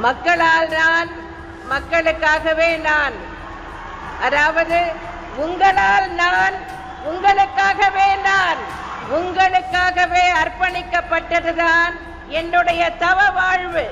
மக்களால் நான், மக்களுக்காகவே நான். அதாவது உங்களால் நான், உங்களுக்காகவே நான். உங்களுக்காகவே அர்ப்பணிக்கப்பட்டதுதான் என்னுடைய தவ வாழ்வு.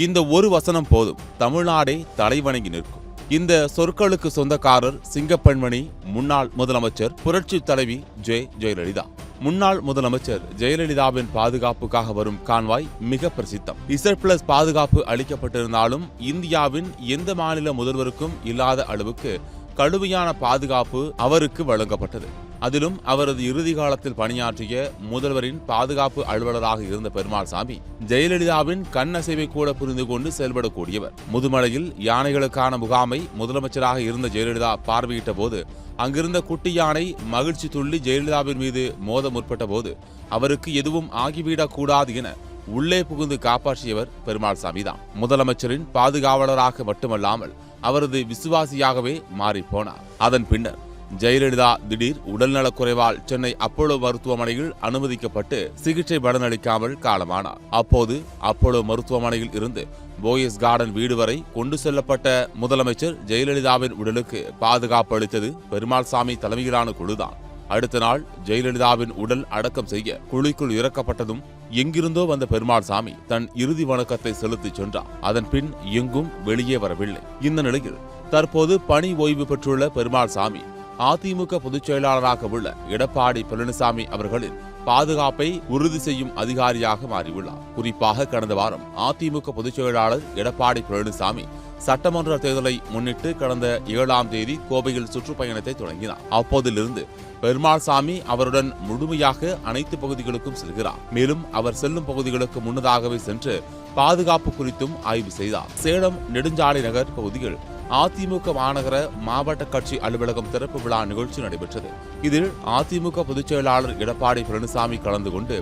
இந்த ஒரு வசனம் போதும் தமிழ்நாடே தலைவணங்கி நிற்கும். இந்த சொற்களுக்கு சொந்தக்காரர் சிங்கப்பெண்மணி, முன்னாள் முதலமைச்சர் புரட்சி தலைவி ஜெயலலிதா. முன்னாள் முதலமைச்சர் ஜெயலலிதாவின் பாதுகாப்புக்காக வரும் கான்வாய் மிக பிரசித்தம். Z+ பாதுகாப்பு அளிக்கப்பட்டிருந்தாலும் இந்தியாவின் எந்த மாநில முதல்வருக்கும் இல்லாத அளவுக்கு கடுமையான பாதுகாப்பு அவருக்கு வழங்கப்பட்டது. அதிலும் அவரது இறுதி காலத்தில் பணியாற்றிய முதல்வரின் பாதுகாப்பு அலுவலராக இருந்த பெருமாள்சாமி ஜெயலலிதாவின் கண்ணசைவை கூட புரிந்து கொண்டு செயல்படக்கூடியவர். முதுமலையில் யானைகளுக்கான முகாமை முதலமைச்சராக இருந்த ஜெயலலிதா பார்வையிட்ட போது அங்கிருந்த குட்டி யானை மகிழ்ச்சி துள்ளி ஜெயலலிதாவின் மீது மோத முற்பட்ட போது அவருக்கு எதுவும் ஆகிவிடக் கூடாது என உள்ளே புகுந்து காப்பாற்றியவர் பெருமாள்சாமி தான். முதலமைச்சரின் பாதுகாவலராக மட்டுமல்லாமல் அவரது விசுவாசியாகவே மாறிப்போனார். அதன் பின்னர் ஜெயலலிதா திடீர் உடல்நலக்குறைவால் சென்னை அப்போலோ மருத்துவமனையில் அனுமதிக்கப்பட்டு சிகிச்சை பலனளிக்காமல் காலமானார். அப்போது அப்போலோ மருத்துவமனையில் இருந்து போயஸ் கார்டன் வீடு வரை கொண்டு செல்லப்பட்ட முதலமைச்சர் ஜெயலலிதாவின் உடலுக்கு பாதுகாப்பு அளித்தது பெருமாள்சாமி தலைமையிலான குழுதான். அடுத்த நாள் ஜெயலலிதாவின் உடல் அடக்கம் செய்ய குழிக்குள் இறக்கப்பட்டதும் எங்கிருந்தோ வந்த பெருமாள்சாமி தன் இறுதி வணக்கத்தை செலுத்திச் சென்றார். அதன் பின் எங்கும் வெளியே வரவில்லை. இந்த நிலையில் தற்போது பணி ஓய்வு பெற்றுள்ள பெருமாள்சாமி அதிமுக பொதுச் செயலாளராக உள்ள எடப்பாடி பழனிசாமி அவர்களின் பாதுகாப்பை உறுதி செய்யும் அதிகாரியாக மாறியுள்ளார். குறிப்பாக கடந்த வாரம் அதிமுக பொதுச் செயலாளர் எடப்பாடி பழனிசாமி சட்டமன்ற தேர்தலை முன்னிட்டு கடந்த 7ஆம் தேதி கோவையில் சுற்றுப்பயணத்தை தொடங்கினார். அப்போதிலிருந்து பெருமாள்சாமி அவருடன் முழுமையாக அனைத்து பகுதிகளுக்கும் செல்கிறார். மேலும் அவர் செல்லும் பகுதிகளுக்கு முன்னதாகவே சென்று பாதுகாப்பு குறித்தும் ஆய்வு செய்தார். சேலம் நெடுஞ்சாலை நகர் பகுதியில் அதிமுக மாநகர மாவட்ட கட்சி அலுவலகம் திறப்பு விழா நிகழ்ச்சி நடைபெற்றது. இதில் அதிமுக பொதுச் செயலாளர் எடப்பாடி பழனிசாமி கலந்து கொண்டு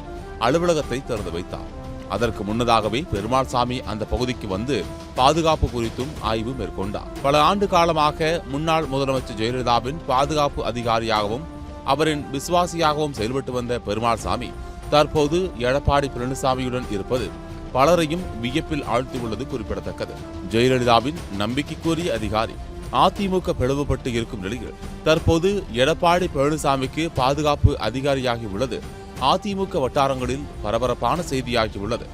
அலுவலகத்தை திறந்து வைத்தார். அதற்கு முன்னதாகவே பெருமாள்சாமி அந்த பகுதிக்கு வந்து பாதுகாப்பு குறித்தும் ஆய்வு மேற்கொண்டார். பல ஆண்டு காலமாக முன்னாள் முதலமைச்சர் ஜெயலலிதாவின் பாதுகாப்பு அதிகாரியாகவும் அவரின் விசுவாசியாகவும் செயல்பட்டு வந்த பெருமாள்சாமி தற்போது எடப்பாடி பழனிசாமியுடன் இருப்பது பலரையும் வியப்பில் ஆழ்த்தியுள்ளது குறிப்பிடத்தக்கது. ஜெயலலிதாவின் நம்பிக்கைக்குரிய அதிகாரி அதிமுக பிளவுபட்டு இருக்கும் நிலையில் தற்போது எடப்பாடி பழனிசாமிக்கு பாதுகாப்பு அதிகாரியாகி உள்ளது அதிமுக வட்டாரங்களில் பரபரப்பான செய்தியாகியுள்ளது.